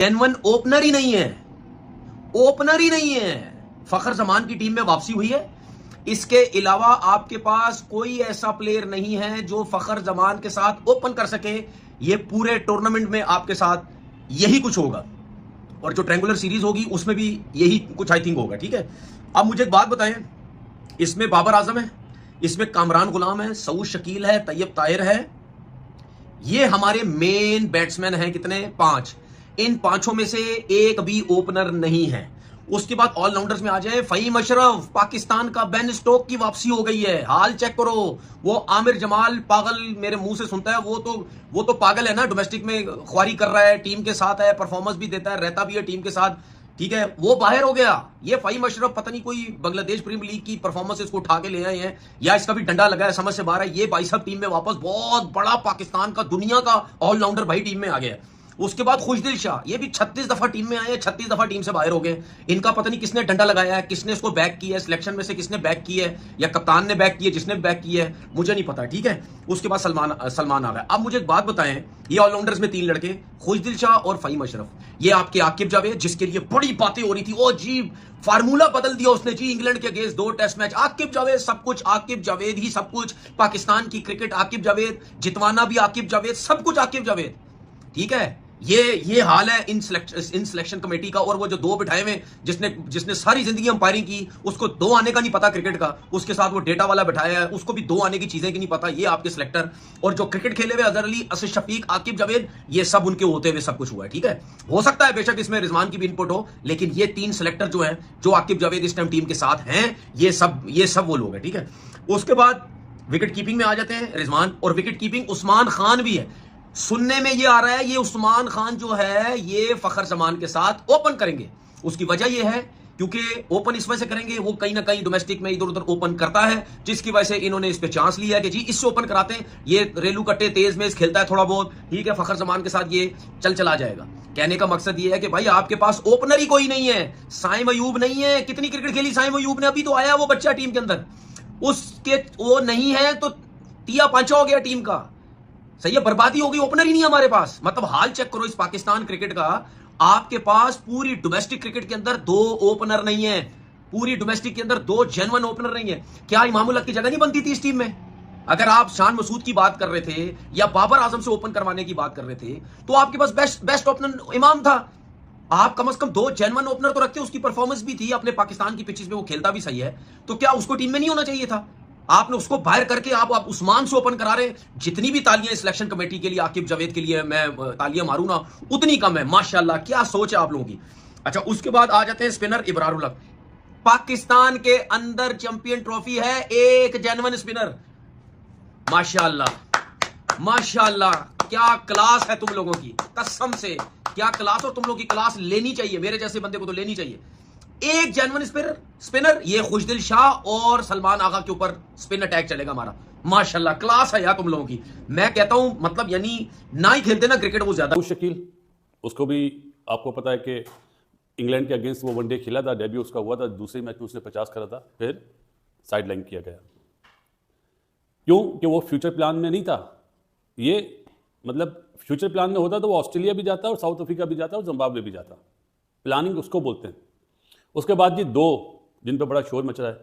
Genuine opener ही नहीं है, opener ही नहीं है। फखर जमान की टीम में वापसी हुई है। इसके अलावा आपके पास कोई ऐसा प्लेयर नहीं है जो फखर जमान के साथ ओपन कर सके। ये पूरे टूर्नामेंट में आपके साथ यही कुछ होगा और जो ट्रायंगुलर सीरीज होगी उसमें भी यही कुछ आई थिंक होगा। ठीक है, अब मुझे एक बात बताएं, इसमें बाबर आजम है, इसमें कामरान गुलाम है, सऊद शकील है, तैयब ताहिर है। ये हमारे मेन बैट्समैन हैं, कितने? 5। इन 5 में से एक भी ओपनर नहीं है। उसके बाद ऑलराउंडर्स में आ जाए, फहीम अशरफ, पाकिस्तान का बेन स्टोक की वापसी हो गई है। हाल चेक करो, वो आमिर जमाल पागल मेरे मुंह से सुनता है, वो तो पागल है ना, डोमेस्टिक में ख्वारी कर रहा है, टीम के साथ है, परफॉर्मेंस भी देता है, रहता भी है टीम के साथ। ठीक है, वो बाहर हो गया। ये फहीम अशरफ पता नहीं कोई बांग्लादेश प्रीमियर लीग की परफॉर्मेंस इसको उठा के ले आए हैं या इसका भी डंडा लगा है, समझ से बाहर है। ये भाई साहब टीम में वापस बहुत बड़ा पाकिस्तान का दुनिया का ऑलराउंडर भाई टीम में आ गया है। उसके बाद खुशदिल शाह, ये भी 36 दफा टीम में आए हैं, 36 दफा टीम से बाहर हो गए। इनका पता नहीं किसने डंडा लगाया है, किसने इसको बैक किया है, सिलेक्शन में से किसने बैक किया है या कप्तान ने बैक किया, जिसने बैक किया है मुझे नहीं पता। ठीक है, उसके बाद सलमान आ गया। अब मुझे एक बात बताएं, ये ऑलराउंडर्स में 3 लड़के, खुशदिल शाह और फहीम अशरफ, ये आपके आकिब जावेद जिसके लिए बड़ी बातें हो रही थी, ओ जी फार्मूला बदल दिया उसने जी, इंग्लैंड के against 2 test match, Aqib Javed सब कुछ, आकिब जावेद ही सब कुछ, पाकिस्तान की क्रिकेट आकिब जावेद, जितवाना भी आकिब जावेद, सब कुछ आकिब जावेद। ठीक है, ये हाल है इन सिलेक्शन कमेटी का। और वो जो 2 बिठाए हुए, जिसने सारी जिंदगी अंपायरिंग की, उसको 2 आने का नहीं पता क्रिकेट का, उसके साथ वो डेटा वाला बिठाया है, उसको भी 2 आने की चीजें की नहीं पता। ये आपके सिलेक्टर और जो क्रिकेट खेले हुए अजहर अली, असद शफीक, आकिब जावेद, ये सब उनके होते हुए सब कुछ हुआ है। ठीक है, हो सकता है बेशक इसमें रिजवान की भी इनपुट हो, लेकिन ये 3 सिलेक्टर जो है, जो आकिब जावेद इस टाइम टीम के साथ हैं, ये सब वो लोग हैं। ठीक है, उसके बाद विकेट कीपिंग में आ जाते हैं रिजवान, और विकेट कीपिंग उस्मान खान भी है। सुनने में ये आ रहा है ये उस्मान खान जो है ये फखर जमान के साथ ओपन करेंगे। उसकी वजह ये है क्योंकि ओपन इस वजह से करेंगे, वो कहीं ना कहीं डोमेस्टिक में इधर उधर ओपन करता है, जिसकी वजह से इन्होंने इस पे चांस लिया है कि जी इससे ओपन कराते हैं। ये रेलू कट्टे तेज में खेलता है थोड़ा बहुत, ठीक है, फखर जमान के साथ ये चला जाएगा। कहने का मकसद ये है कि भाई आपके पास ओपनर ही कोई नहीं है, साइम अयूब नहीं है। कितनी क्रिकेट खेली साइम अयूब ने, अभी तो आया वो बच्चा टीम के अंदर, उसके वो नहीं है तो तिया पांचा हो गया टीम का। सही है, बर्बादी होगी, ओपनर ही नहीं हमारे पास। मतलब हाल चेक करो इस पाकिस्तान क्रिकेट का, आपके पास पूरी डोमेस्टिक क्रिकेट के अंदर 2 ओपनर नहीं है, पूरी डोमेस्टिक के अंदर 2 जेन्युइन ओपनर नहीं है। क्या इमामुल हक की जगह नहीं बनती थी इस टीम में? अगर आप शान मसूद की बात कर रहे थे या बाबर आजम से ओपन करवाने की बात कर रहे थे, तो आपके पास बेस्ट ओपनर इमाम था। आप कम से कम 2 जेन्युइन ओपनर तो रखते, उसकी परफॉर्मेंस भी थी अपने पाकिस्तान की पिचेस में, वो खेलता भी सही है, तो क्या उसको टीम में नहीं होना चाहिए था? आपने उसको बाहर करके आप उस्मान से ओपन करा रहे। जितनी भी तालियां सिलेक्शन कमेटी के लिए, आकिब जावेद के लिए मैं तालियां मारूं ना उतनी कम है। माशाल्लाह, क्या सोच है आप लोगों की। अच्छा, उसके बाद आ जाते हैं स्पिनर इब्रारुल हक। पाकिस्तान के अंदर चैंपियन ट्रॉफी है, एक जेन्युइन स्पिनर। माशाल्लाह माशाल्लाह, क्या क्लास है तुम लोगों की, कसम से क्या क्लास। और तुम लोगों की क्लास लेनी चाहिए, मेरे जैसे बंदे को तो लेनी चाहिए। एक जेन्युइन स्पिनर ये खुशदिल शाह और सलमान आगा के ऊपर स्पिन अटैक चलेगा हमारा। माशाल्लाह, क्लास है यार तुम लोगों की। मैं कहता हूं मतलब यानी ना ही खेलते ना क्रिकेट वो ज्यादा। शकील, उसको भी आपको पता है कि इंग्लैंड के अगेंस्ट वो वनडे खेला था, डेब्यू उसका हुआ था, दूसरे मैच में उसने 50 करा था, फिर साइड लाइन किया गया। क्यों? कि वो फ्यूचर प्लान में नहीं था। ये मतलब फ्यूचर प्लान में होता तो वो ऑस्ट्रेलिया भी जाता और साउथ अफ्रीका भी जाता और जिम्बाब्वे भी जाता। प्लानिंग उसको बोलते हैं। उसके बाद ये 2 जिन पर बड़ा शोर मच रहा है,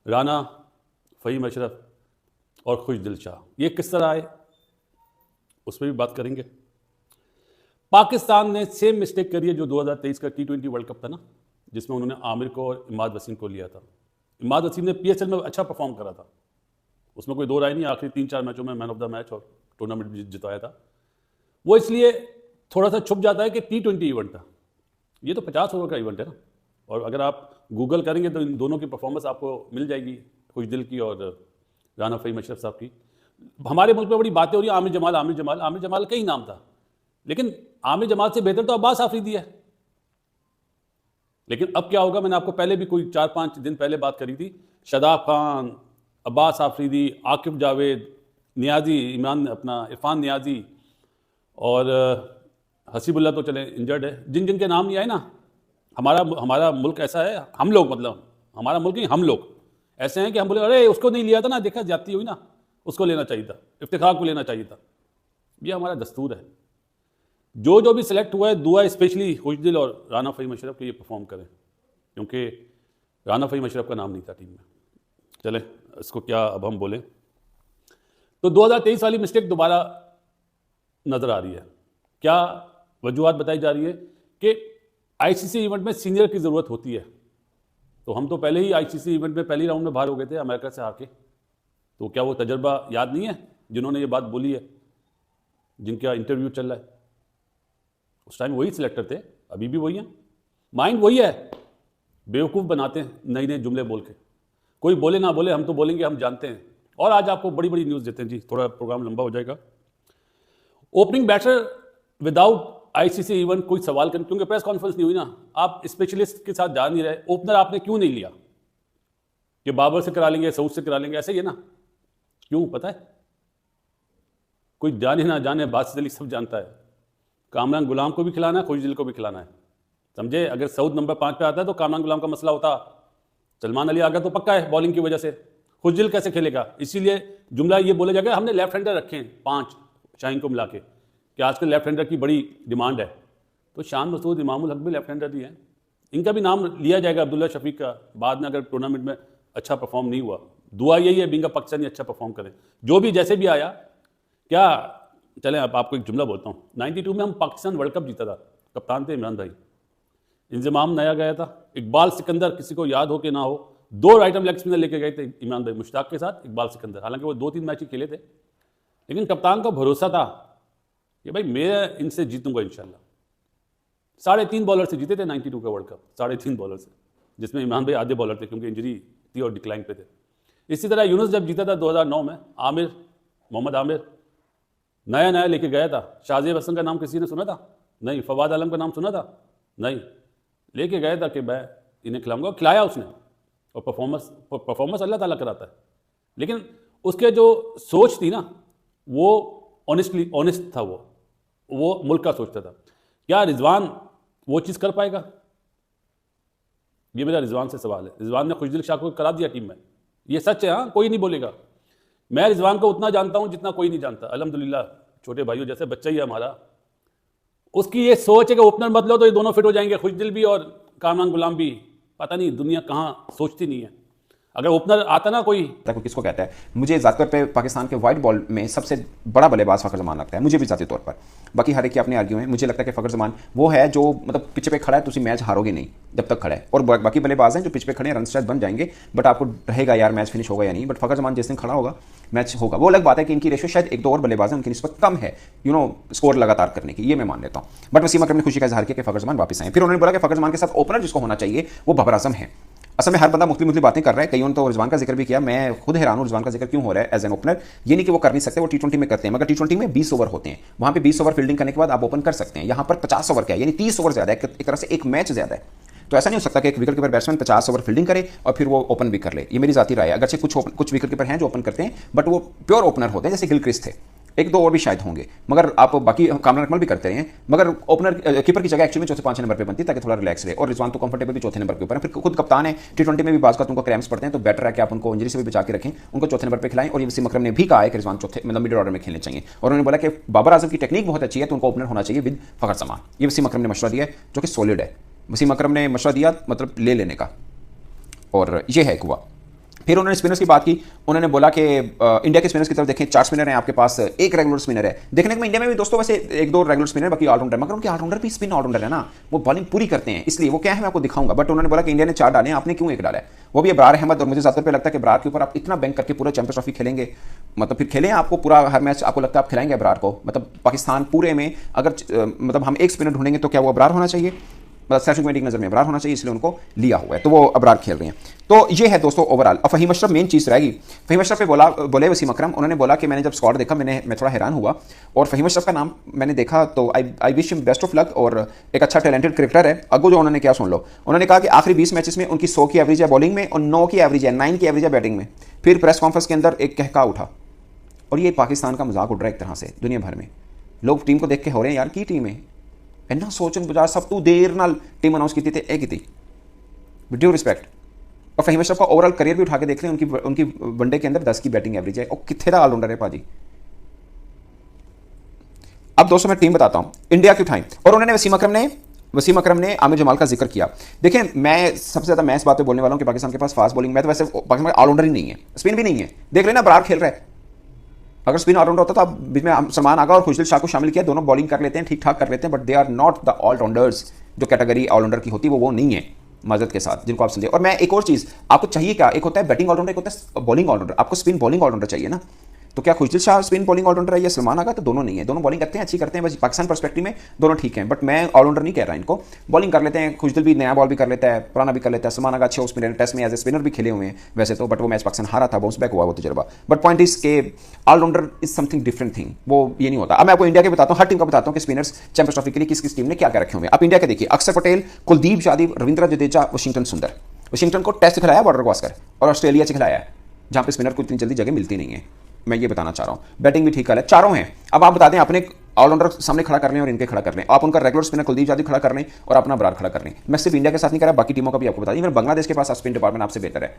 राना, फहीम अशरफ और खुशदिल शाह, ये किस तरह आए उस पर भी बात करेंगे। पाकिस्तान ने सेम मिस्टेक करी है जो 2023 का T20 वर्ल्ड कप था ना, जिसमें उन्होंने आमिर को और इमाद वसीम को लिया था। इमाद वसीम ने PSL में अच्छा परफॉर्म करा था, उसमें कोई 2 राय नहीं, आखिरी 3-4 मैचों में मैन ऑफ द मैच और टूर्नामेंट भी जिताया था। वो इसलिए थोड़ा सा छुप जाता है कि T20 इवेंट था, ये तो 50 ओवर का इवेंट है ना। और अगर आप गूगल करेंगे तो इन दोनों की परफॉर्मेंस आपको मिल जाएगी, खुशदिल की और राना फहीम अशरफ साहब की। हमारे मुल्क में बड़ी बातें हो रही है, आमिर जमाल का ही नाम था, लेकिन आमिर जमाल से बेहतर तो अब्बास आफरीदी है। लेकिन अब क्या होगा, मैंने आपको पहले भी कोई 4-5 दिन पहले बात करी थी, शादाब खान, अब्बास आफरीदी, आकिब जावेद, नियाजी, इरफान नियाजी और हसीबुल्ला तो चले इंजर्ड है, जिन जिन के नाम नहीं आए ना। हमारा मुल्क ऐसा है, हम लोग मतलब हमारा मुल्क नहीं, हम लोग ऐसे हैं कि हम बोले अरे उसको नहीं लिया था ना, देखा जाती हुई ना, उसको लेना चाहिए था, इफ्तिखार को लेना चाहिए था। ये हमारा दस्तूर है। जो भी सिलेक्ट हुआ है, दुआ स्पेशली खुशदिल और राना फ़हीम अशरफ के ये परफॉर्म करें, क्योंकि राना फ़हीम अशरफ का नाम नहीं था टीम में। चले इसको क्या अब हम बोलें, तो 2023 वाली मिस्टेक दोबारा नज़र आ रही है। क्या वजूहत बताई जा रही है कि आईसीसी इवेंट में सीनियर की ज़रूरत होती है। तो हम तो पहले ही आईसीसी इवेंट में पहली राउंड में बाहर हो गए थे अमेरिका से आके, तो क्या वो तजर्बा याद नहीं है जिन्होंने ये बात बोली है, जिनका इंटरव्यू चल रहा है? उस टाइम वही सिलेक्टर थे, अभी भी वही हैं, माइंड वही है, बेवकूफ़ बनाते हैं नए नए जुमले बोल के। कोई बोले ना बोले, हम तो बोलेंगे, हम जानते हैं। और आज आपको बड़ी बड़ी न्यूज़ देते हैं जी, थोड़ा प्रोग्राम लंबा हो जाएगा। Opening batter without ICC event, कोई सवाल करें, क्योंकि प्रेस कॉन्फ्रेंस नहीं हुई ना, आप स्पेशलिस्ट के साथ जा नहीं रहे। ओपनर आपने क्यों नहीं लिया कि बाबर से करा लेंगे, सऊद से करा लेंगे, ऐसे ही है ना? क्यों पता है? कोई जाने ना जाने, बासित अली सब जानता है, कामरान गुलाम को भी खिलाना है, खुशदिल को भी खिलाना है, समझे? अगर सऊद नंबर 5 पे आता है तो कामरान गुलाम का मसला होता, सलमान अली आ गया तो पक्का है बॉलिंग की वजह से, खुशदिल कैसे खेलेगा? इसीलिए जुमला ये बोला जाएगा हमने लेफ्ट हैंडर रखे हैं 5 शाहीन को मिला के, कि आजकल लेफ्ट हैंडर की बड़ी डिमांड है। तो शान मसूद, इमामुल हक भी लेफ्ट हैंडर ही हैं, इनका भी नाम लिया जाएगा, अब्दुल्ला शफीक का, बाद में अगर टूर्नामेंट में अच्छा परफॉर्म नहीं हुआ। दुआ यही है बिंगा पाकिस्तानी अच्छा परफॉर्म करें, जो भी जैसे भी आया। क्या चलें, अब आपको एक जुमला बोलता हूँ। 92 में हम पाकिस्तान वर्ल्ड कप जीता था, कप्तान थे इमरान भाई, इंजमाम नया गया था, इकबाल सिकंदर, किसी को याद हो कि ना हो, 2 आइटम लेग स्पिनर लेके गए थे इमरान भाई, मुश्ताक के साथ इकबाल सिकंदर। हालांकि वो 2-3 मैच ही खेले थे, लेकिन कप्तान का भरोसा था कि भाई मैं इनसे जीतूंगा इंशाल्लाह। 3.5 बॉलर से जीते थे 92 का वर्ल्ड कप, 3.5 बॉलर से, जिसमें इमरान भाई आधे बॉलर थे क्योंकि इंजरी थी और डिक्लाइन पे थे। इसी तरह यूनुस जब जीता था 2009 में, आमिर, मोहम्मद आमिर नया नया लेके गया था। शाहजेब हसन का नाम किसी ने सुना था? नहीं। फवाद आलम का नाम सुना था? नहीं। लेके गया था कि मैं इन्हें खिलाऊंगा, खिलाया उसने, और परफॉर्मेंस अल्लाह ताला कराता है। लेकिन उसके जो सोच थी ना, वो ऑनेस्ट था, वो मुल्क का सोचता था। क्या रिजवान वो चीज़ कर पाएगा? ये मेरा रिजवान से सवाल है। रिजवान ने खुशदिल शाह को करा दिया टीम में, ये सच है, हाँ, कोई नहीं बोलेगा। मैं रिजवान को उतना जानता हूं जितना कोई नहीं जानता, अल्हम्दुलिल्लाह, छोटे भाइयों जैसे बच्चा ही है हमारा। उसकी ये सोच है कि ओपनर मत लो तो ये दोनों फिट हो जाएंगे, खुशदिल भी और कामरान गुलाम भी। पता नहीं दुनिया कहाँ सोचती नहीं है। अगर ओपनर आता ना कोई किसको कहता है, मुझे ज़ाती तौर पे पाकिस्तान के वाइट बॉल में सबसे बड़ा बल्लेबाज फ़खर ज़मान लगता है, मुझे भी ज़ाती तौर पर। बाकी हर एक के अपने आर्ग्यू हैं। मुझे लगता है कि फ़खर ज़मान वो है जो मतलब पिच पे खड़ा है तो उसी मैच हारोगे नहीं जब तक खड़ा है, और बाकी बल्लेबाज हैं जो पिच पे खड़े हैं, रन स्ट्रेच बन जाएंगे, बट आपको रहेगा यार मैच फिनिश होगा या नहीं। बट फ़खर ज़मान जिस दिन खड़ा होगा मैच होगा। वो अलग बात है कि इनकी रेशो शायद 1-2 और बल्लेबाज हैं उनकी निस्बत कम है, स्कोर लगातार करने की, ये मैं मान लेता हूँ। बट वसीम अकरम ने खुशी का इजहार किया कि फ़खर ज़मान वापस आए। फिर उन्होंने बोला कि फ़खर ज़मान के साथ ओपनर जिसको होना चाहिए वो बाबर आजम है। असल में हर बंदा मुख्तलिफ बातें कर रहा है, कईयों ने तो रिजवान का जिक्र भी किया। मैं खुद हैरान हूं रिजवान का जिक्र क्यों हो रहा है एज एन ओपनर। ये नहीं कि वो कर नहीं सकते, वो T20 में करते हैं, मगर T20 में 20 ओवर होते हैं, वहां पे 20 ओवर फील्डिंग करने के बाद आप ओपन कर सकते हैं। यहां पर 50 ओवर का है, यानी 30 ओवर ज्यादा है, एक तरह से एक मैच ज्यादा है। तो ऐसा नहीं हो सकता कि एक wicket keeper batsman 50 over fielding करे और फिर वो ओपन भी कर ले। ये मेरी जाती राय है। अगरचे कुछ विकेट कीपर हैं जो ओपन करते हैं, बट वो प्योर ओपनर होते हैं, जैसे गिलक्रिस्ट थे, 1-2 और भी शायद होंगे, मगर आप बाकी कामरान अकमल भी करते रहे हैं। मगर ओपनर कीपर की जगह एक्चुअली में चौथे 5 नंबर पे बनती है ताकि थोड़ा रिलैक्स रहे। और रिजवान तो कंफर्टेबल भी चौथे नंबर के ऊपर है। फिर खुद कप्तान है, T20 में भी बाज़ का तुमको क्रैम्प्स पड़ते हैं, तो बेटर है कि आप उनको इंजरी से भी बचा के रखें, उनको चौथे नंबर पे खिलाएं। और ये वसीम अकरम ने भी कहा है कि रिजवान चौथे मतलब मिडिल ऑर्डर में खेलने चाहिए। और उन्होंने बोला कि बाबर आजम की टेक्निक बहुत अच्छी है तो उनको ओपनर होना चाहिए विद फ़खर ज़मान। ये वसीम अकरम ने मशवरा दिया है जो कि सॉलिड है। वसीम अकरम ने मशवरा दिया मतलब ले लेने का, और ये है हुआ। फिर उन्होंने स्पिनर्स की बात की। उन्होंने बोला कि इंडिया के स्पिनर्स की तरफ देखें, 4 स्पिनर हैं आपके पास, 1 रेगुलर स्पिनर है। देखने को इंडिया में भी दोस्तों वैसे 1-2 रेगुलर स्पिनर, बाकी ऑलराउंडर, मगर उनके ऑलराउंडर भी स्पिन ऑलराउंडर है ना, वो बॉलिंग पूरी करते हैं, इसलिए वो क्या है मैं आपको दिखाऊंगा। बट उन्होंने बोला कि इंडिया ने 4 डाले, आपने क्यों 1 डाला है? वो भी अबरार अहमद। और मुझे ज़्यादातर पे लगता है कि अबरार के ऊपर आप इतना बैंक करके पूरा चैंपियंस ट्रॉफी खेलेंगे, मतलब फिर खेलें आपको पूरा हर मैच, आपको लगता है आप खिलाएंगे अबरार को? मतलब पाकिस्तान पूरे में अगर मतलब हम 1 स्पिनर ढूंढेंगे तो क्या वो अबरार होना चाहिए? मतलब सेलेक्शन कमेटी की नज़र में अबरार होना चाहिए, इसलिए उनको लिया हुआ है, तो वो अबरार खेल रहे हैं। तो ये है दोस्तों ओवरऑल। अब फ़हीम अशरफ मेन चीज़ रहेगी। फ़हीम अशरफ पे बोले वसीम अकरम, उन्होंने बोला कि मैंने जब स्क्वाड देखा मैं थोड़ा हैरान हुआ, और फ़हीम अशरफ का नाम मैंने देखा तो I wish him best of luck, और एक अच्छा टैलेंटेड क्रिकेटर है। अगो जो उन्होंने क्या सुन लो, उन्होंने कहा कि आखिरी 20 मैचेस में उनकी 100 की एवरेज है बॉलिंग में और 9 की एवरेज है, 9 की एवरेज है बैटिंग में। फिर प्रेस कॉन्फ्रेंस के अंदर एक कहका उठा, और ये पाकिस्तान का मजाक उड़ रहा है एक तरह से दुनिया भर में। लोग टीम को देख के हो रहे हैं यार की टीम है इन्ना सोचन बजा सब तू देर नाल टीम अनाउंस की थी ए की विद ड्यू रिस्पेक्ट। और फ़हीम अशरफ का ओवरऑल करियर भी उठा के देख लें, उनकी वनडे के अंदर 10 की बैटिंग एवरेज है, और कितने दा ऑलराउंडर है भाजी। अब दोस्तों मैं टीम बताता हूं इंडिया की उठाई, और उन्होंने वसीम अकरम ने आमिर जमाल का जिक्र किया। देखें, मैं सबसे ज्यादा मैं इस बात पे बोलने वाला हूं कि पाकिस्तान के पास फास्ट बॉलिंग, मैं तो वैसे पाकिस्तान में ऑलराउंडर ही नहीं है, स्पिन भी नहीं है। देख लेना बरार खेल रहा है, अगर स्पिन ऑलराउंडर होता तो अब बीच में सलमान आगा और खुशदिल शाह को शामिल किया, दोनों बॉलिंग कर लेते हैं, ठीक ठाक कर लेते हैं, but they are not the allrounders. जो कैटेगरी ऑलराउंडर की होती है वो नहीं है, मदद के साथ, जिनको आप समझे। और मैं एक और चीज, आपको चाहिए क्या, एक होता है बैटिंग ऑलराउंडर, एक होता है बॉलिंग ऑलराउंडर। आपको स्पिन बॉलिंग ऑलराउंडर चाहिए ना, तो क्या खुशदिल शाह स्पिन बॉलिंग ऑलराउंडर है या सलमान आगा? तो दोनों नहीं है, दोनों बॉलिंग करते हैं, अच्छी करते हैं, बस पाकिस्तान पर्सपेक्टिव में दोनों ठीक हैं, बट मैं ऑलराउंडर नहीं कह रहा इनको। बॉलिंग कर लेते हैं, खुशदिल भी नया बॉल भी कर लेता है, पुराना भी कर लेता है, सलमान आगा अच्छे स्पिनर, टेस्ट में एज ए स्पिनर भी खेले हुए हैं वैसे तो, बट वो मैच पाकिस्तान हारा था, बाउंस बैक हुआ वो तजुर्बा। बट पॉइंट इज के allrounder is something different thing, वो ये नहीं होता। अब मैं आपको इंडिया के बताता हूँ, हर टीम का बताता हूँ कि स्पिनर्स चैंपियंस ट्रॉफी के लिए किस किस टीम ने क्या क्या रखे हुए हैं। आप इंडिया के देखिए, अक्षर पटेल, कुलदीप यादव, रविंद्र जडेजा, वाशिंगटन सुंदर। वाशिंगटन को टेस्ट खिलाया बॉर्डर गवास्कर, और ऑस्ट्रेलिया से खिलाया है, जहां पे स्पिनर को इतनी जल्दी जगह मिलती नहीं है। मैं ये बताना चाह रहा हूं, बैटिंग भी ठीक है, चारों हैं। अब आप बता दें, अपने ऑलराउंडर सामने खड़ा कर लें और इनके खड़ा कर लें, आप उनका रेगुलर स्पिनर कुलदीप यादव खड़ा कर लें और अपना बरार खड़ा कर लें। मैं सिर्फ इंडिया के साथ नहीं कर रहा, बाकी टीमों का भी आपको बता दें, बांग्लादेश के पास स्पिन डिपार्टमेंट आपसे बेहतर है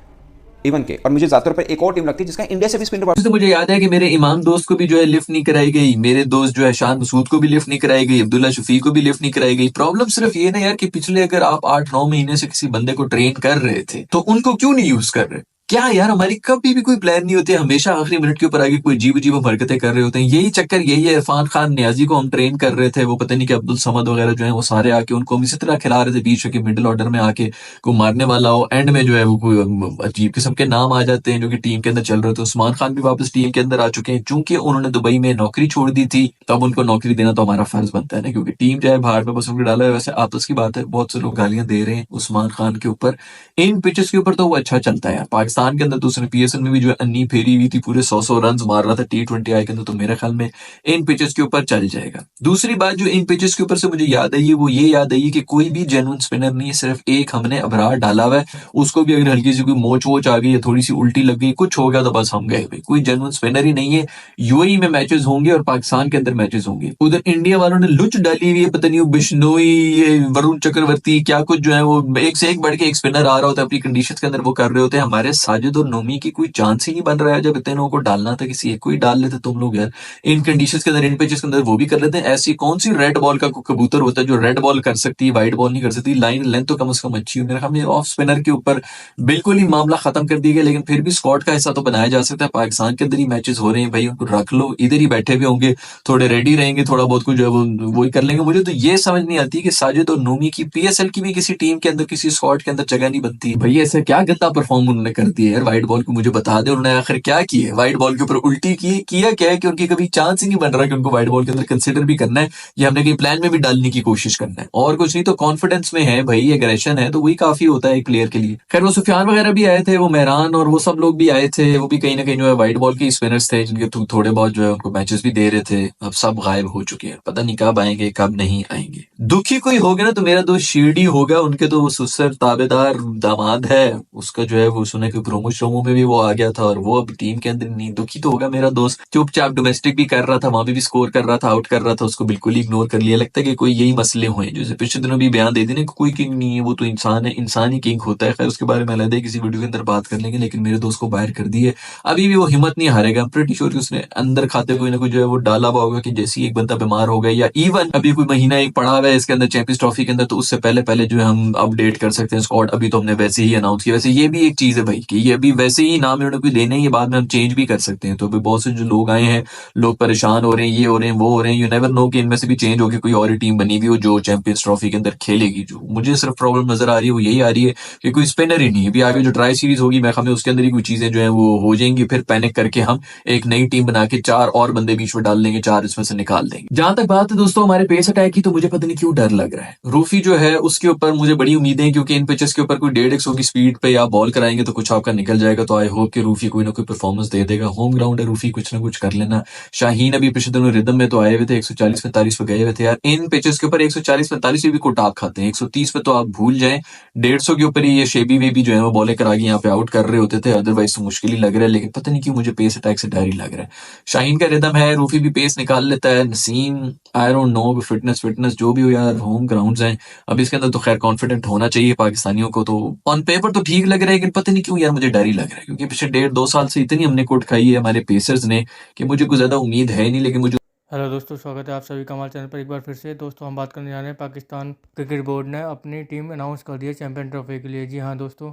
इवन के। और मुझे ज्यादातर पर एक और टीम लगती है जिसका इंडिया से भी स्पिन डिपार्टमेंट। तो मुझे याद है कि मेरे इमाम दोस्त को भी जो है लिफ्ट नहीं कराई गई, मेरे दोस्त जो है शान मसूद को भी लिफ्ट नहीं कराई गई, अब्दुल्ला शफीक को भी लिफ्ट नहीं कराई गई। प्रॉब्लम सिर्फ ये ना यार कि पिछले अगर आप 8-9 महीने से किसी बंदे को ट्रेन कर रहे थे तो उनको क्यों नहीं यूज कर रहे? क्या यार, हमारी कभी भी कोई प्लान नहीं होती, हमेशा आखिरी मिनट के ऊपर आगे कोई अजीब अजीब हरकतें कर रहे होते हैं। यही चक्कर यही है, इरफान खान नियाजी को हम ट्रेन कर रहे थे, वो पता नहीं कि अब्दुल समद वगैरह जो है वो सारे आके उनको हम इसी तरह खिला रहे थे, बीच के मिडिल ऑर्डर में आके को मारने वाला हो, एंड में जो है वो कोई अजीब किस्म के नाम आ जाते हैं जो कि टीम के अंदर चल रहे थे। उस्मान खान भी वापस टीम के अंदर आ चुके हैं, चूंकि उन्होंने दुबई में नौकरी छोड़ दी थी, तब उनको नौकरी देना तो हमारा फर्ज बनता है ना, क्योंकि टीम चाहे बाहर में बस उनको डाला है। वैसे आपस की बात है, बहुत से लोग गालियां दे रहे हैं उस्मान खान के ऊपर, इन पिचेस के ऊपर तो वो अच्छा चलता है यार। पाकिस्तान के अंदर तो उसने पीएसएल में भी जो है अन्नी फेरी हुई थी, पूरे 100 रन मार रहा था T20 आई के अंदर, तो मेरे ख्याल में इन पिचेस के ऊपर चल जाएगा। दूसरी बात जो इन पिचेस के ऊपर से मुझे याद आई है वो ये याद आई कि कोई भी जेन्युइन स्पिनर नहीं है, सिर्फ एक हमने अबरार डाला हुआ है, उसको भी अगर हल्की सी कोई मोच वोच आ गई या थोड़ी सी उल्टी लग गई, कुछ हो गया तो बस हम गए भाई, कोई जेन्युइन स्पिनर ही नहीं है। यूएई में मैचेस होंगे और पाकिस्तान के अंदर मैचेस होंगे। उधर इंडिया वालों ने लुच डाली हुई है, पता नहीं बिश्नोई, वरुण चक्रवर्ती, क्या कुछ जो है वो एक से एक बढ़ के एक स्पिनर आ रहा होता है, अपनी कंडीशन के अंदर वो कर रहे होते हैं। हमारे साजिद और नोमी की कोई चांस ही नहीं बन रहा है। जब इतने लोगों को डालना था, किसी एक को ही डाल लेते तुम लोग यार, इन कंडीशंस के अंदर, इन पिचेस के अंदर वो भी कर लेते हैं। ऐसी कौन सी रेड बॉल का कबूतर होता है जो रेड बॉल कर सकती है, वाइट बॉल नहीं कर सकती? लाइन लेंथ तो कम से कम अच्छी हो। मेरे ख्याल में ऑफ स्पिनर के ऊपर बिल्कुल ही मामला खत्म कर दिया गया, लेकिन फिर भी स्क्वाड का हिस्सा तो बनाया जा सकता है। पाकिस्तान के अंदर ही मैचेस हो रहे हैं भाई, उनको रख लो, इधर ही बैठे हुए होंगे, थोड़े रेडी रहेंगे, थोड़ा बहुत कुछ जो है वो ही कर लेंगे। मुझे तो ये समझ नहीं आती कि साजिद और नोमी की पीएसएल की भी किसी टीम के अंदर, किसी स्क्वाड के अंदर जगह नहीं बनती भाई। ऐसे क्या गंदा परफॉर्म उन्होंने कर दिया यार व्हाइट बॉल को, मुझे बता दे उन्होंने आखिर क्या किया व्हाइट बॉल के ऊपर? उल्टी की किया क्या है कि उनकी कभी चांस ही नहीं बन रहा कि उनको व्हाइट बॉल के अंदर कंसिडर भी करना है, या हमने कहीं प्लान में भी डालने की कोशिश करना है, और कुछ नहीं। तो कॉन्फिडेंस में है भाई, एग्रेशन है, तो वही काफी होता है एक प्लेयर के लिए। खैर वो सुफियान वगैरह भी आए थे, वो मेहरान और वो सब लोग भी आए थे, वो भी कहीं ना कहीं जो है व्हाइट बॉल के स्पिनर्स थे, जिनके थोड़े बहुत जो है उनको मैचेस भी दे रहे थे। अब सब गायब हो चुके हैं, पता नहीं कब आएंगे कब नहीं आएंगे। दुखी कोई होगा ना तो मेरा दोस्त शिरडी होगा, उनके तो वो सुसर ताबेदार दामाद है, उसका जो है वो सुने कि प्रोमो शोमो में भी वो आ गया था, और वो अब टीम के अंदर नहीं। दुखी तो होगा मेरा दोस्त, चुपचाप डोमेस्टिक भी कर रहा था, वहां भी स्कोर कर रहा था, आउट कर रहा था, उसको बिल्कुल ही इग्नोर कर लिया। लगता है कि कोई यही मसले हुए, जैसे पिछले दिनों भी बयान दे देने कोई किंग नहीं है, वो तो इंसान है, इंसान ही किंग होता है। खैर उसके बारे में अलग है, किसी वीडियो के अंदर बात कर लेंगे, लेकिन मेरे दोस्त को बाहर कर दिए, अभी भी वो हिम्मत नहीं हारेगा। प्रीटी श्योर कि उसने अंदर खाते कोई ना कोई जो है वो डाला हुआ होगा कि जैसे एक बंदा बीमार हो गया, या इवन अभी कोई महीना एक पड़ा हुआ है इसके अंदर चैंपियंस ट्रॉफी के अंदर, तो उससे पहले पहले जो है हम अपडेट कर सकते हैं स्क्वाड। अभी तो हमने वैसे ही अनाउंस किया। वैसे ये भी एक चीज है भाई कि ये अभी वैसे ही नाम इन्होंने कोई लेने ही, बाद में हम चेंज भी कर सकते हैं। तो अभी बहुत से जो लोग आए हैं, लोग परेशान हो रहे हैं, ये हो रहे हैं, वो हो रहे हैं, यू नेवर नो कि इनमें से भी चेंज होकर कोई और टीम बनी हुई हो जो चैंपियंस ट्रॉफी के अंदर खेलेगी। जो मुझे सिर्फ प्रॉब्लम नजर आ रही है वो यही आ रही है कि कोई स्पिनर ही नहीं है। अभी आगे जो ट्राई सीरीज होगी, मैं हमें उसके अंदर ही कुछ चीजें जो है वो हो जाएंगी, फिर पैनिक करके हम एक नई टीम बना के 4 और बंदे बीच में डाल देंगे, 4 इसमें से निकाल देंगे। जहां तक बात है दोस्तों हमारे पेस अटैक की, तो मुझे पता नहीं क्यों डर लग रहा है। रूफी जो है उसके ऊपर मुझे बड़ी उम्मीदें हैं, क्योंकि इन पिचेस के ऊपर कोई 150 की स्पीड पे आप बॉल कराएंगे तो कुछ आपका निकल जाएगा। तो आई होप कि रूफी कोई ना कोई परफॉर्मेंस दे देगा। होम ग्राउंड है, रूफी कुछ ना कुछ कर लेना। शाहीन अभी पिछले दिनों रिदम में तो आए हुए थे, 140-45 पे गए हुए थे यार। इन पिचेस के ऊपर 140-45 पे भी को टाप खाते हैं, 130 पे तो आप भूल जाएं। 150 के ऊपर ही ये शेबी वेबी जो है वो बॉले करा के यहाँ पे आउट कर रहे होते थे, अदरवाइज तो मुश्किल ही लग रहा है। लेकिन पता नहीं क्यों मुझे पेस अटैक से डर ही लग रहा है। शाहीन का रिदम है, रूफी भी पेस निकाल लेता है, Naseem I don't know, fitness जो भी हो यार, होम ग्राउंड्स हैं। अब इसके अंदर तो खैर कॉन्फिडेंट होना चाहिए पाकिस्तानियों को, तो ऑन पेपर तो ठीक लग रहा है, लेकिन पता नहीं क्यों यार मुझे डर ही लग रहा है, क्योंकि पिछले 1.5-2 साल से इतनी हमने कोट खाई है हमारे पेसर्स ने कि मुझे कुछ ज्यादा उम्मीद है नहीं। लेकिन मुझे हेलो दोस्तों, स्वागत है आप सभी कमाल चैनल पर एक बार फिर से। दोस्तों हम बात करने जा रहे हैं, पाकिस्तान क्रिकेट बोर्ड ने अपनी टीम अनाउंस कर दी है चैंपियन ट्रॉफी के लिए। जी हाँ दोस्तों,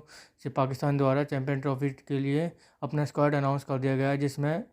पाकिस्तान द्वारा चैंपियन ट्रॉफी के लिए अपना स्क्वाड अनाउंस कर दिया गया है, जिसमें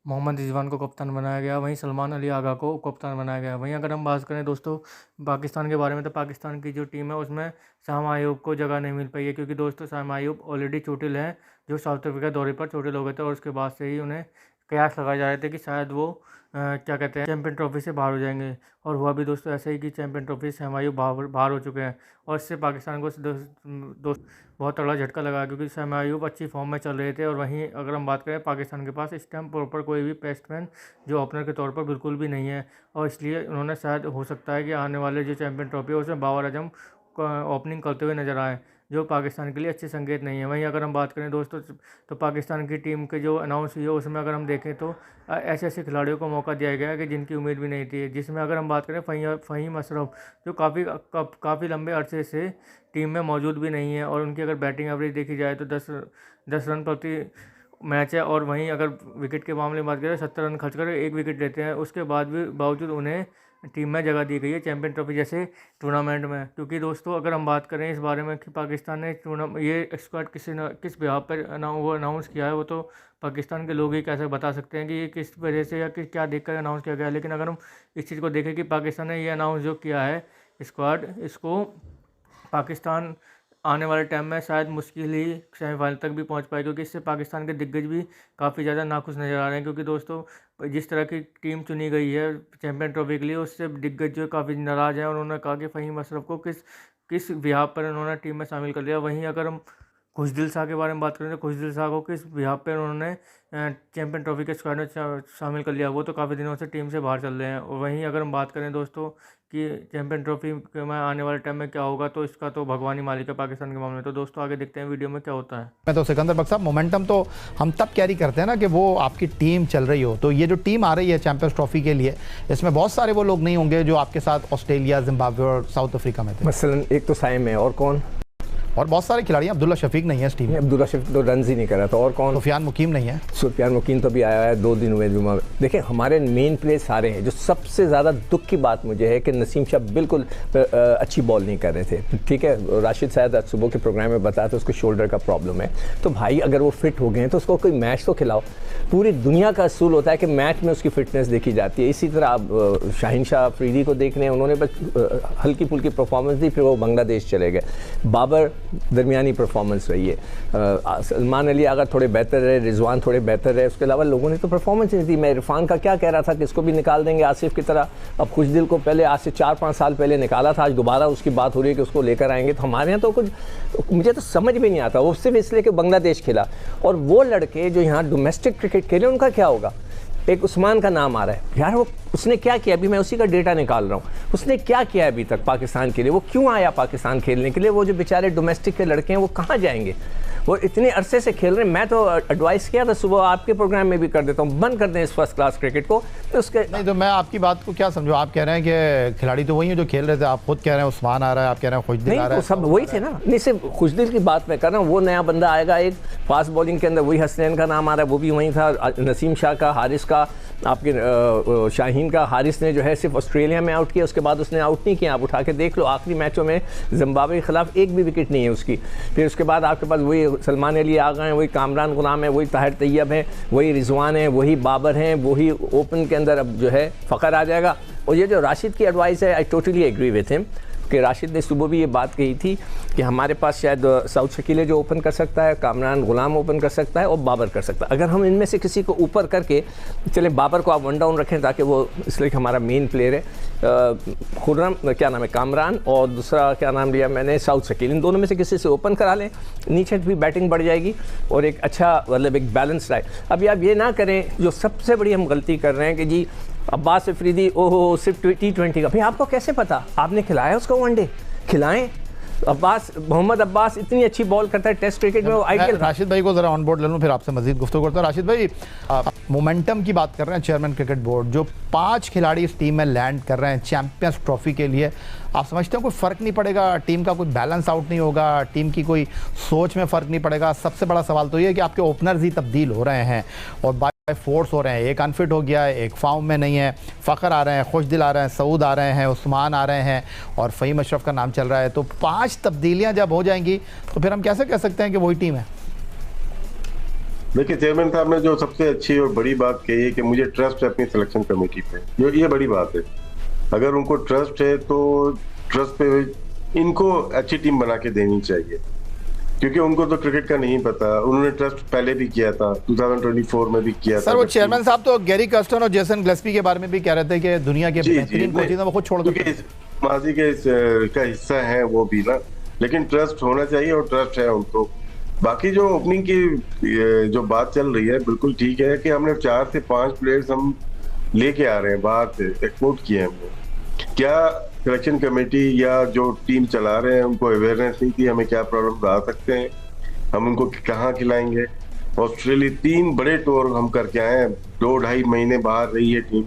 मोहम्मद रिजवान को कप्तान बनाया गया, वहीं सलमान अली आगा को कप्तान बनाया गया। वहीं अगर हम बात करें दोस्तों पाकिस्तान के बारे में, तो पाकिस्तान की जो टीम है उसमें शाम आयूब को जगह नहीं मिल पाई है, क्योंकि दोस्तों शाम आयूब ऑलरेडी चोटिल हैं, जो साउथ अफ्रीका दौरे पर चोटिल हो गए थे, और उसके बाद से ही उन्हें कयास लगाए जा रहे थे कि शायद वो क्या कहते हैं चैंपियन ट्रॉफी से बाहर हो जाएंगे। और हुआ भी दोस्तों ऐसा ही कि चैंपियन ट्रॉफी से सहमायूब बाहर हो चुके हैं, और इससे पाकिस्तान को दोस्त बहुत तगड़ा झटका लगा, क्योंकि सहमायूब अच्छी फॉर्म में चल रहे थे। और वहीं अगर हम बात करें, पाकिस्तान के पास इस टाइम प्रॉपर कोई भी बैट्समैन जो ओपनर के तौर पर बिल्कुल भी नहीं है, और इसलिए उन्होंने शायद हो सकता है कि आने वाले जो चैंपियन ट्रॉफी है उसमें बाबर आजम ओपनिंग करते हुए नजर आए, जो पाकिस्तान के लिए अच्छे संकेत नहीं है। वहीं अगर हम बात करें दोस्तों, तो पाकिस्तान की टीम के जो अनाउंस हुई है उसमें अगर हम देखें तो ऐसे ऐसे खिलाड़ियों को मौका दिया गया है कि जिनकी उम्मीद भी नहीं थी, जिसमें अगर हम बात करें फ़हीम अशरफ, जो काफ़ी लंबे अरसे से टीम में मौजूद भी नहीं है, और उनकी अगर बैटिंग एवरेज देखी जाए तो 10 रन प्रति मैच है। और वहीं अगर विकेट के मामले में बात करें, 70 रन खर्च कर 1 विकेट लेते हैं, उसके बावजूद उन्हें टीम में जगह दी गई है चैंपियन ट्रॉफी जैसे टूर्नामेंट में। क्योंकि दोस्तों अगर हम बात करें इस बारे में कि पाकिस्तान ने ये स्क्वाड किस बिहाफ पर अनाउंस किया है, वो तो पाकिस्तान के लोग ही कैसे बता सकते हैं कि ये किस वजह से या क्या देखकर अनाउंस किया गया है। लेकिन अगर हम इस चीज़ को देखें कि पाकिस्तान ने ये अनाउंस जो किया है स्क्वाड, इसको पाकिस्तान आने वाले टाइम में शायद मुश्किल ही सेमीफाइनल तक भी पहुंच पाए, क्योंकि इससे पाकिस्तान के दिग्गज भी काफ़ी ज़्यादा नाखुश नज़र आ रहे हैं। क्योंकि दोस्तों जिस तरह की टीम चुनी गई है चैंपियन ट्रॉफी के लिए, उससे दिग्गज जो काफ़ी नाराज़ हैं, और उन्होंने कहा कि फ़हीम अशरफ को किस बिहाफ पर उन्होंने टीम में शामिल कर लिया। वहीं अगर हम खुशदिल शाह के बारे में बात करें, तो खुशदिल शाह को किस बिहाफ पर उन्होंने चैंपियन ट्रॉफी के स्क्वाड में शामिल कर लिया, वो तो काफ़ी दिनों से टीम से बाहर चल रहे हैं। और वहीं अगर हम बात करें दोस्तों कि चैंपियन ट्रॉफी में आने वाले टाइम में क्या होगा, तो इसका तो भगवान ही मालिक है पाकिस्तान के मामले में। तो दोस्तों आगे देखते हैं वीडियो में क्या होता है। मैं तो सिकंदर बख्श साहब, मोमेंटम तो हम तब कैरी करते हैं ना कि वो आपकी टीम चल रही हो। तो ये जो टीम आ रही है चैंपियंस ट्रॉफी के लिए, इसमें बहुत सारे वो लोग नहीं होंगे जो आपके साथ ऑस्ट्रेलिया, जिम्बाब्वे और साउथ अफ्रीका में थे। मसलन एक तो साइम है, और कौन, और बहुत सारे खिलाड़ी। अब्दुल्ला शफीक नहीं है इस टीम में, अब्दुल्ला शफीक तो रन ही नहीं कर रहा था, और कौन, सुफियान मुकीम नहीं है। सुफियान मुकीम तो भी आया है 2 दिन हुए जुमा। देखिए हमारे मेन प्लेयर सारे हैं। जो सबसे ज़्यादा दुख की बात मुझे है कि नसीम शाह बिल्कुल अच्छी बॉल नहीं कर रहे थे। ठीक है, राशिद शायद आज सुबह के प्रोग्राम में बताया था उसको शोल्डर का प्रॉब्लम है। तो भाई अगर वो फिट हो गए हैं तो उसको कोई मैच तो खिलाओ। पूरी दुनिया का असूल होता है कि मैच में उसकी फिटनेस देखी जाती है। इसी तरह आप शाहीन शाह अफरीदी को देख रहे हैं, उन्होंने बस हल्की फुल्की परफॉर्मेंस दी, फिर वो बांग्लादेश चले गए। बाबर दरमियानी परफॉर्मेंस रही है। सलमान अली अगर थोड़े बेहतर रहे, रिजवान थोड़े बेहतर रहे, उसके अलावा लोगों ने तो परफॉर्मेंस नहीं दी। मैं इरफान का क्या कह रहा था कि इसको भी निकाल देंगे आसिफ की तरह। अब खुशदिल को पहले आज से 4-5 साल पहले निकाला था, आज दोबारा उसकी बात हो रही है कि उसको लेकर आएंगे। तो हमारे यहाँ तो कुछ मुझे तो समझ में नहीं आता। वो सिर्फ इसलिए कि बांग्लादेश खेला, और वो लड़के जो यहाँ डोमेस्टिक क्रिकेट खेले उनका क्या होगा। एक उस्मान का नाम आ रहा है यार, वो उसने क्या किया, अभी मैं उसी का डेटा निकाल रहा हूँ, उसने क्या किया अभी तक पाकिस्तान के लिए। वो क्यों आया पाकिस्तान खेलने के लिए। वो जो बेचारे डोमेस्टिक के लड़के हैं वो कहाँ जाएंगे, वो इतने अरसे से खेल रहे हैं। मैं तो एडवाइस किया था सुबह, आपके प्रोग्राम में भी कर देता हूँ, बंद कर दें इस फर्स्ट क्लास क्रिकेट को। तो उसके नहीं, तो मैं आपकी बात को क्या समझूं। आप कह रहे हैं कि खिलाड़ी तो वही है जो खेल रहे थे, आप खुद कह रहे हैं उस्मान आ रहा है, आप कह रहे हैं खुशदिल आ रहा है, तो सब वही थे ना। नहीं, सिर्फ खुशदिल की बात मैं कर रहा हूँ। वो नया बंदा आएगा एक फास्ट बॉलिंग के अंदर, वही हसनैन का नाम आ रहा है, वो भी वही था। नसीम शाह का, हारिस का, आपके शाहीन का। हारिस ने जो है सिर्फ ऑस्ट्रेलिया में आउट किया, उसके बाद उसने आउट नहीं किया। आप उठा के देख लो, आखिरी मैचों में जिम्बाब्वे के खिलाफ एक भी विकेट नहीं है उसकी। फिर उसके बाद आपके पास वही सलमान अली आ गए, वही कामरान गुलाम है, वही ताहिर तैयब है, वही रिजवान है, वही बाबर हैं, वही ओपन के अंदर अब जो है फ़खर आ जाएगा। और ये जो राशिद की एडवाइस है, I totally agree with him कि राशिद ने सुबह भी ये बात कही थी कि हमारे पास शायद साउथ शकीले जो ओपन कर सकता है, कामरान गुलाम ओपन कर सकता है और बाबर कर सकता है। अगर हम इनमें से किसी को ऊपर करके चले, बाबर को आप 1 डाउन रखें ताकि वो, इसलिए हमारा मेन प्लेयर है खुर्रम, क्या नाम है, कामरान, और दूसरा क्या नाम लिया मैंने, साउथ शकील। इन दोनों में से किसी से ओपन करा लें, नीचे भी बैटिंग बढ़ जाएगी और एक अच्छा मतलब एक बैलेंस रहे। अभी आप ये ना करें जो सबसे बड़ी हम गलती कर रहे हैं कि जी अब्बास अफरीदी ओहो सिर्फ T20 का। भाई आपको कैसे पता, आपने खिलाया उसको वनडे, खिलाएं। मोहम्मद अब्बास इतनी अच्छी बॉल करता है टेस्ट क्रिकेट में, वो आईपीएल। राशिद भाई को जरा ऑन बोर्ड ले लूँ, फिर आपसे मजीद गुफ्तगू करता हूँ। राशिद भाई, मोमेंटम की बात कर रहे हैं चेयरमैन क्रिकेट बोर्ड, जो 5 खिलाड़ी इस टीम में लैंड कर रहे हैं चैंपियंस ट्रॉफी के लिए, आप समझते हैं कोई फ़र्क नहीं पड़ेगा, टीम का कोई बैलेंस आउट नहीं होगा, टीम की कोई सोच में फ़र्क नहीं पड़ेगा? सबसे बड़ा सवाल तो ये है कि आपके ओपनर्स ही तब्दील हो रहे हैं और फोर्स हो रहे हैं, एक अनफिट हो गया है, एक फॉर्म में नहीं है, फ़खर आ रहे हैं, खुशदिल आ रहे हैं, सऊद आ रहे हैं, उस्मान आ रहे हैं और फ़हीम अशरफ का नाम चल रहा है। तो 5 तब्दीलियां जब हो जाएंगी तो फिर हम कैसे कह सकते हैं कि वही टीम है? देखिए, चेयरमैन साहब ने जो सबसे अच्छी और बड़ी बात कही है कि मुझे ट्रस्ट है अपनी सिलेक्शन कमेटी पे, ये बड़ी बात है। अगर उनको ट्रस्ट है तो ट्रस्ट पे इनको अच्छी टीम बना के देनी चाहिए, क्योंकि उनको तो क्रिकेट का नहीं पता। उन्होंने ट्रस्ट पहले भी किया था, 2024 में भी किया था। सर, वो चेयरमैन साहब तो गैरी कर्स्टन और जेसन गिलेस्पी के बारे में भी कह रहे थे कि दुनिया के बेहतरीन कोचेस हैं, वो खुद छोड़ देते हैं। माजी के का हिस्सा है वो भी ना, लेकिन ट्रस्ट होना चाहिए और ट्रस्ट है उनको। बाकी जो ओपनिंग की जो बात चल रही है, बिल्कुल ठीक है कि हमने 4 से 5 प्लेयर्स हम लेके आ रहे हैं, बाहर से एक्सपोर्ट किए हैं हमने। क्या सिलेक्शन कमेटी या जो टीम चला रहे हैं उनको अवेयरनेस नहीं थी हमें क्या प्रॉब्लम आ सकते हैं, हम उनको कहाँ खिलाएंगे? ऑस्ट्रेलिया 3 बड़े टूर हम करके आए हैं, 2-2.5 महीने बाहर रही है टीम,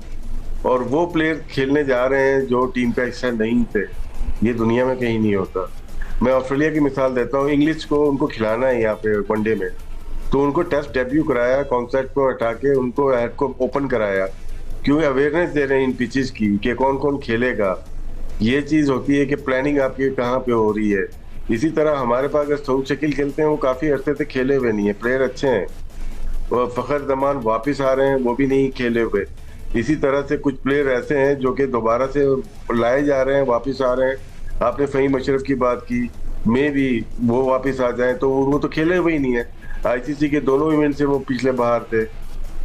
और वो प्लेयर खेलने जा रहे हैं जो टीम का हिस्सा नहीं थे। ये दुनिया में कहीं नहीं होता। मैं ऑस्ट्रेलिया की मिसाल देता हूँ, इंग्लिश को उनको खिलाना है यहाँ पे वनडे में, तो उनको टेस्ट डेब्यू कराया, कॉन्सेप्ट को हटा के उनको हेड को ओपन कराया, क्योंकि अवेयरनेस दे रहे हैं इन पिचेस की कि कौन कौन खेलेगा। ये चीज होती है कि प्लानिंग आपकी कहाँ पे हो रही है। इसी तरह हमारे पास अगर सऊद शकील खेलते हैं, वो काफी अरसे से खेले हुए नहीं है, प्लेयर अच्छे हैं, और फखर जमान वापस आ रहे हैं, वो भी नहीं खेले हुए। इसी तरह से कुछ प्लेयर ऐसे हैं जो कि दोबारा से लाए जा रहे हैं, वापस आ रहे हैं। आपने फ़हीम अशरफ की बात की, मे भी वो वापस आ जाए, तो वो तो खेले हुए ही नहीं है। आईसीसी के दोनों इवेंट से वो पिछले बाहर थे,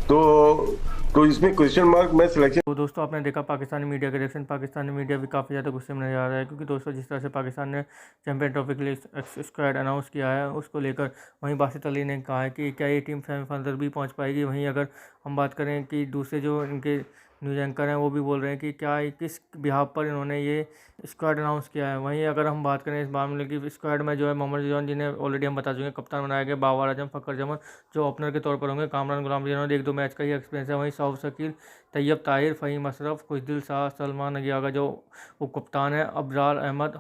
तो इसमें क्वेश्चन मार्क में सिलेक्शन। तो दोस्तों, आपने देखा पाकिस्तानी मीडिया के रिएक्शन। पाकिस्तानी मीडिया भी काफ़ी ज़्यादा गुस्से में नजर आ रहा है, क्योंकि दोस्तों जिस तरह से पाकिस्तान ने चैंपियन ट्रॉफी के लिए स्क्वाड अनाउंस किया है, उसको लेकर वहीं बासित अली ने कहा है कि क्या ये टीम सेमीफाइनल भी पहुंच पाएगी। वहीं अगर हम बात करें कि दूसरे जो इनके न्यूज़ एंकर हैं, वो भी बोल रहे हैं कि क्या किस बिहाफ पर इन्होंने ये स्क्वाड अनाउंस किया है। वहीं अगर हम बात करें इस मामले की, स्क्वाड में जो है मोहम्मद रिजवान, जिन्हें ऑलरेडी हम बता चुके हैं कप्तान बनाया गया, बाबर आजम, फ़खर जमान जो ओपनर के तौर पर होंगे, कामरान गुलाम, जिन्होंने 1-2 मैच का ही एक्सपीरियंस है। वहीं सऊद शकील, तैयब ताहिर, फ़हीम अशरफ, खुशदिल शाह, सलमान अगियागा जो उप कप्तान है, अबरार अहमद,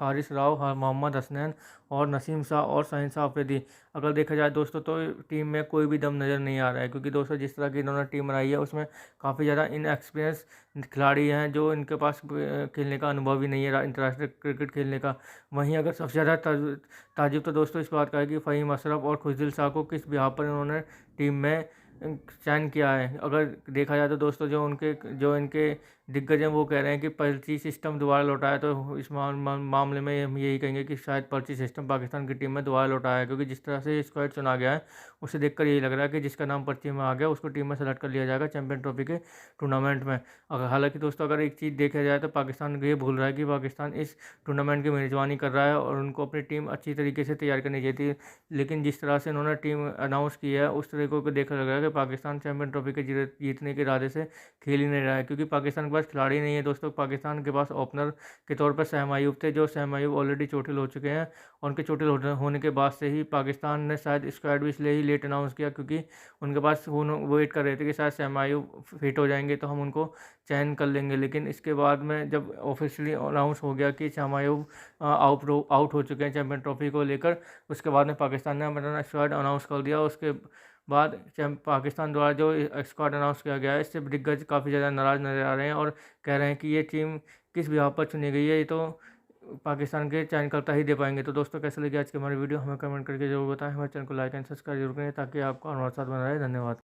हारिस राव, मोहम्मद हसनैन और नसीम शाह और शहनशाह अफरीदी। अगर देखा जाए दोस्तों, तो टीम में कोई भी दम नज़र नहीं आ रहा है, क्योंकि दोस्तों जिस तरह की इन्होंने टीम बनाई है, उसमें काफ़ी ज़्यादा इनएक्सपीरियंस खिलाड़ी हैं, जो इनके पास खेलने का अनुभव ही नहीं है इंटरनेशनल क्रिकेट खेलने का। वहीं अगर सबसे ज़्यादा ताजुब तो दोस्तों इस बात का है कि फ़हीम अशरफ और खुशदिल शाह को किस बिहाफ पर इन्होंने टीम में चयन किया है। अगर देखा जाए तो दोस्तों जो इनके दिग्गज हैं, वो कह रहे हैं कि पर्ची सिस्टम दोबारा लौटाया, तो इस मामले में हम यही कहेंगे कि शायद पर्ची सिस्टम पाकिस्तान की टीम में दोबारा लौटाया है, क्योंकि जिस तरह से ये स्क्वाड चुना गया है, उसे देखकर यही लग रहा है कि जिसका नाम पर्ची में आ गया उसको टीम में सेलेक्ट कर लिया जाएगा चैंपियन ट्रॉफी के टूर्नामेंट में। अगर हालांकि दोस्तों अगर एक चीज़ देखा जाए तो पाकिस्तान ये भूल रहा है कि पाकिस्तान इस टूर्नामेंट की मेज़बानी कर रहा है और उनको अपनी टीम अच्छी तरीके से तैयार करनी चाहिए थी। लेकिन जिस तरह से इन्होंने टीम अनाउंस की है, उस तरीके को देखा लग रहा है कि पाकिस्तान चैंपियन ट्रॉफी के जीतने के इरादे से खेल ही नहीं रहा है, क्योंकि पाकिस्तान के पास खिलाड़ी नहीं है दोस्तों। पाकिस्तान के पास ओपनर के तौर पर सहम अयूब थे, जो सहम अयूब ऑलरेडी चोटिल हो चुके हैं, और उनके चोटिल होने के बाद से ही पाकिस्तान ने शायद स्क्वाड भी इसलिए ही लेट अनाउंस किया, क्योंकि उनके पास वेट कर रहे थे कि शायद सहम अयूब फिट हो जाएंगे तो हम उनको चयन कर लेंगे। लेकिन इसके बाद में जब ऑफिशियली अनाउंस हो गया कि सहम अयूब आउट हो चुके हैं चैंपियन ट्रॉफी को लेकर, उसके बाद में पाकिस्तान ने अपना स्क्वाड अनाउंस कर दिया। उसके बाद पाकिस्तान द्वारा जो स्क्वाड अनाउंस किया गया है, इससे दिग्गज काफ़ी ज़्यादा नाराज़ नज़र आ रहे हैं और कह रहे हैं कि ये टीम किस बिहाफ पर चुनी गई है, ये तो पाकिस्तान के चयनकर्ता ही दे पाएंगे। तो दोस्तों, कैसे लगी आज की हमारी वीडियो, हमें कमेंट करके जरूर बताएं। हमारे चैनल को लाइक एंड सब्सक्राइब जरूर करें, ताकि आपको हमारे साथ बना रहे। धन्यवाद।